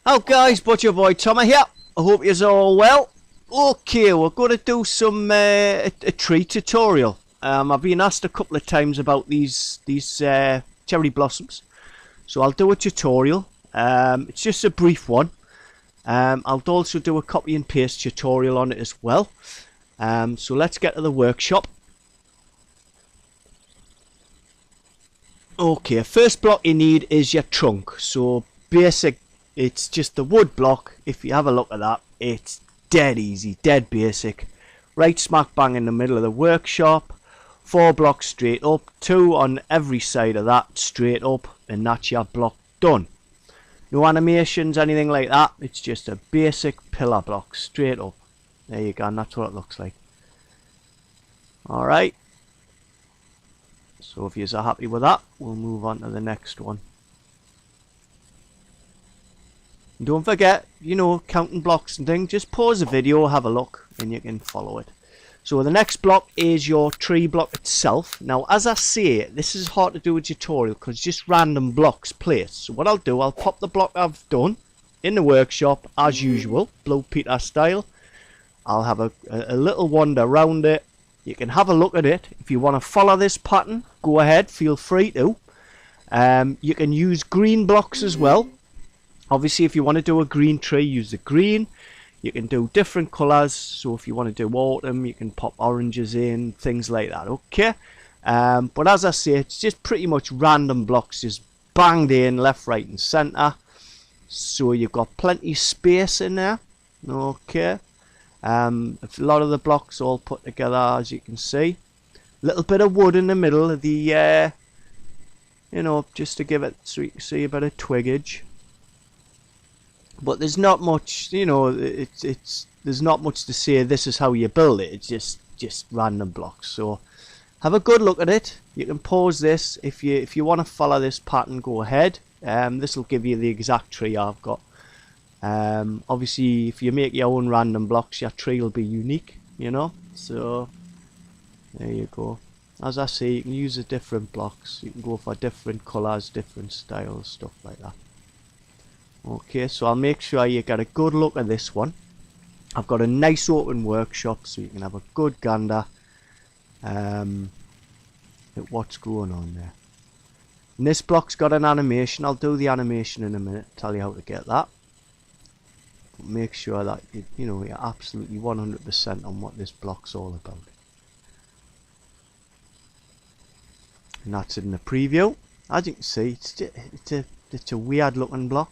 Oh guys, but your boy Tommy here. I hope you're all well. Okay, we're going to do some a tree tutorial. I've been asked a couple of times about these cherry blossoms, so I'll do a tutorial. It's just a brief one. I'll also do a copy and paste tutorial on it as well. So let's get to the workshop. Okay, first block you need is your trunk. So basic, it's just the wood block. If you have a look at that, it's dead easy, dead basic. Right smack bang in the middle of the workshop. 4 blocks straight up, 2 on every side of that straight up, and that's your block done. No animations, anything like that. It's just a basic pillar block straight up. There you go, and that's what it looks like. Alright. So if you're happy with that, we'll move on to the next one. And don't forget, you know, counting blocks and things, just pause the video, have a look, and you can follow it. So the next block is your tree block itself. Now, as I say, this is hard to do a tutorial because it's just random blocks placed. So what I'll do, I'll pop the block I've done in the workshop, as usual, Blow Peter style. I'll have a little wander around it. You can have a look at it. If you want to follow this pattern, go ahead, feel free to. You can use green blocks as well. Obviously, if you want to do a green tree, use the green. You can do different colours. So if you want to do autumn, you can pop oranges in, things like that, okay? But as I say, it's just pretty much random blocks just banged in left, right and centre. So you've got plenty of space in there, okay? A lot of the blocks all put together, as you can see. A little bit of wood in the middle of the, you know, just to give it so you can see a bit of twiggage. But there's not much, you know, there's not much to say. This is how you build it. It's just random blocks. So have a good look at it. You can pause this if you want to follow this pattern. Go ahead. This will give you the exact tree I've got. Obviously, if you make your own random blocks, your tree will be unique, you know. So there you go. As I say, you can use the different blocks. You can go for different colours, different styles, stuff like that. Okay, so I'll make sure you get a good look at this one. I've got a nice open workshop, so you can have a good gander at what's going on there. And this block's got an animation. I'll do the animation in a minute, tell you how to get that. But make sure that you know, you're absolutely 100% on what this block's all about. And that's in the preview. As you can see, it's a weird looking block.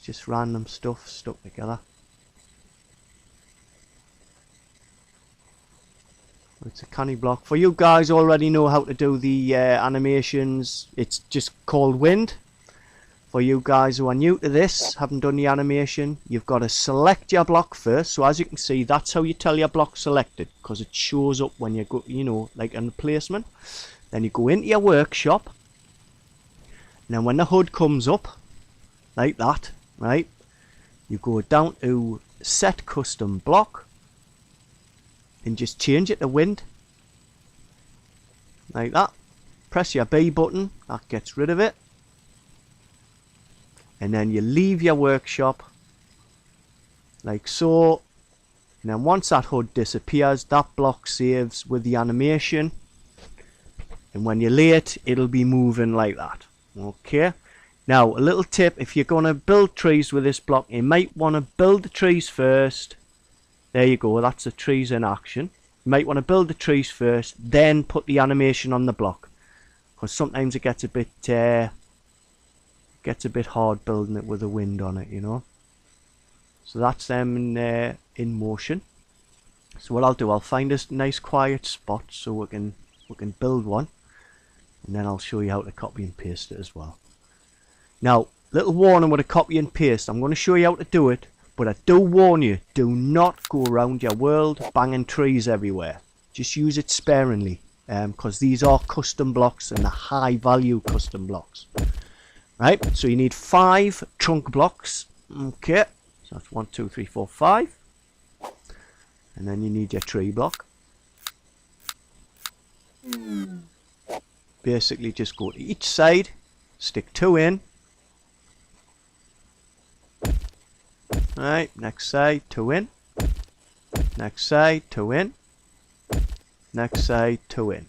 Just random stuff stuck together. It's a canny block. For you guys already know how to do the animations. It's just called wind. For you guys who are new to this, haven't done the animation, you've got to select your block first. So as you can see, that's how you tell your block selected, because it shows up when you go, you know, like in the placement. Then you go into your workshop, and then when the HUD comes up like that, right, you go down to set custom block and just change it to wind like that. Press your B button, that gets rid of it, and then you leave your workshop like so. And then once that HUD disappears, that block saves with the animation, and when you lay it, it'll be moving like that. Okay. Now, a little tip, if you're going to build trees with this block, you might want to build the trees first. There you go, that's the trees in action. You might want to build the trees first, then put the animation on the block. Because sometimes it gets a bit hard building it with the wind on it, you know. So that's them in motion. So what I'll do, I'll find a nice quiet spot so we can build one. And then I'll show you how to copy and paste it as well. Now, little warning with a copy and paste. I'm going to show you how to do it, but I do warn you, do not go around your world banging trees everywhere. Just use it sparingly, because these are custom blocks and they're high value custom blocks. Right, so you need 5 trunk blocks. Okay, so that's 1, 2, 3, 4, 5. And then you need your tree block. Basically just go to each side, stick 2 in, Right, next side, 2 in. Next side, 2 in. Next side, 2 in.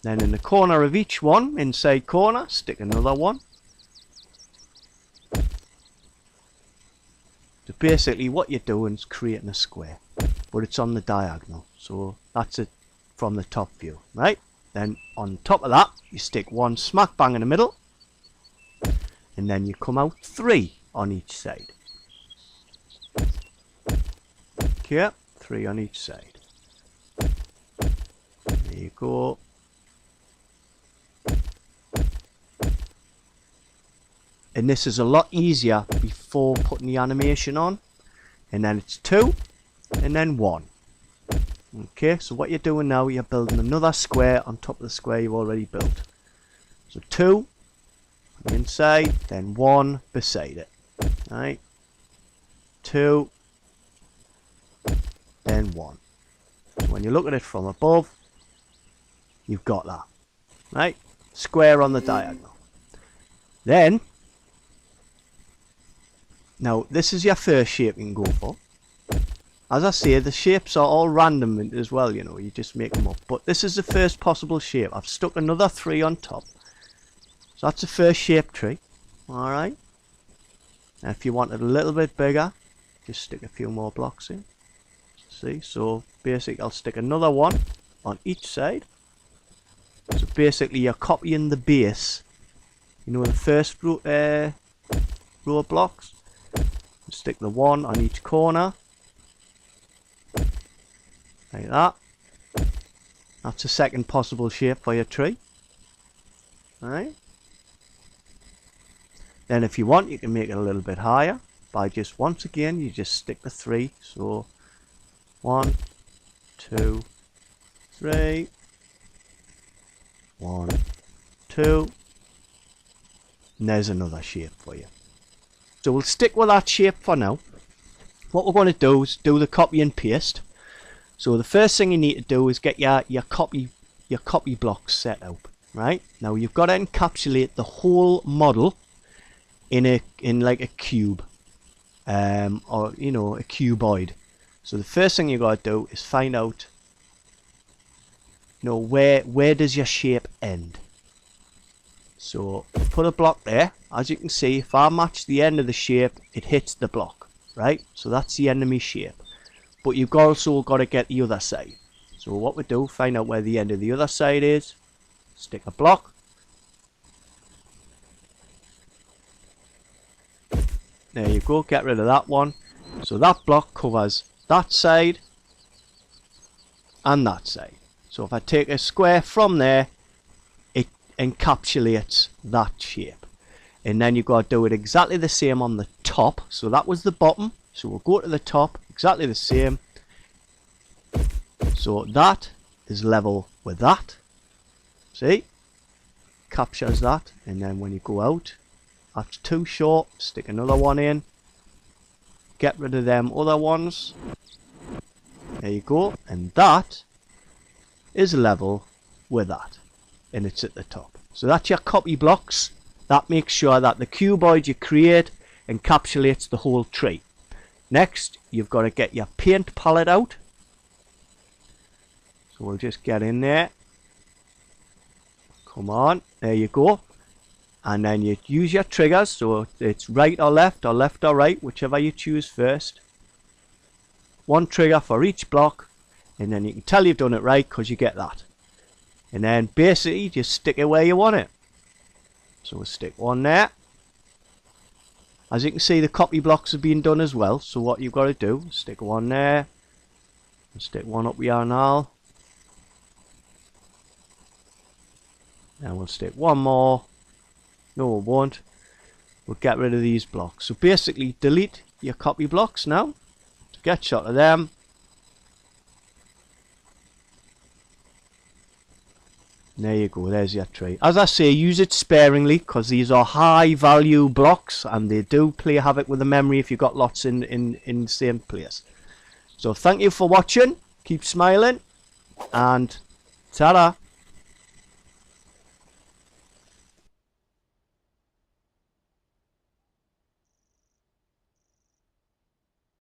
Then in the corner of each one, inside corner, stick another one. So basically what you're doing is creating a square, but it's on the diagonal. So that's it from the top view, right? Then on top of that, you stick one smack bang in the middle, and then you come out 3 on each side. Okay, 3 on each side. There you go. And this is a lot easier before putting the animation on. And then it's 2, and then 1. Okay, so what you're doing now, you're building another square on top of the square you've already built. So 2 on the inside, then 1 beside it. Right? 2, then 1. So when you look at it from above, you've got that. Right? Square on the diagonal. Then, now this is your first shape you can go for. As I say, the shapes are all random as well, you know, you just make them up. But this is the first possible shape. I've stuck another 3 on top. So that's the first shape tree. Alright. And if you want it a little bit bigger, just stick a few more blocks in. See, so basically I'll stick another one on each side. So basically you're copying the base. You know, the first row of blocks. Stick the 1 on each corner. Like that. That's a second possible shape for your tree. Alright. Then if you want, you can make it a little bit higher by just, once again, you just stick the 3. So 1, 2, 3. 1, 2. And there's another shape for you. So we'll stick with that shape for now. What we're going to do is do the copy and paste. So the first thing you need to do is get your copy blocks set up. Right? Now you've got to encapsulate the whole model in like a cube. Or you know, a cuboid. So the first thing you got to do is find out, you know, where does your shape end? So put a block there. As you can see, if I match the end of the shape, it hits the block, right? So that's the end of my shape. But you've also got to get the other side. So what we do, find out where the end of the other side is, stick a block. There you go, get rid of that one. So that block covers that side and that side. So if I take a square from there, it encapsulates that shape. And then you've got to do it exactly the same on the top. So that was the bottom. So we'll go to the top, exactly the same. So that is level with that. See? Captures that. And then when you go out, that's too short. Stick another one in. Get rid of them other ones. There you go. And that is level with that. And it's at the top. So that's your copy blocks. That makes sure that the cuboid you create encapsulates the whole tree. Next, you've got to get your paint palette out. So we'll just get in there. Come on, there you go. And then you use your triggers, so it's right or left or right, whichever you choose first. One trigger for each block, and then you can tell you've done it right because you get that. And then basically just stick it where you want it. So we'll stick one there. As you can see, the copy blocks are being done as well. So what you've got to do, stick one there, and stick one up here now. And we'll stick one more. No, we won't. We'll get rid of these blocks. So basically, delete your copy blocks now. Get shot of them. There you go, there's your tree. As I say, use it sparingly because these are high value blocks and they do play havoc with the memory if you've got lots in the same place. So thank you for watching, keep smiling, and ta-da!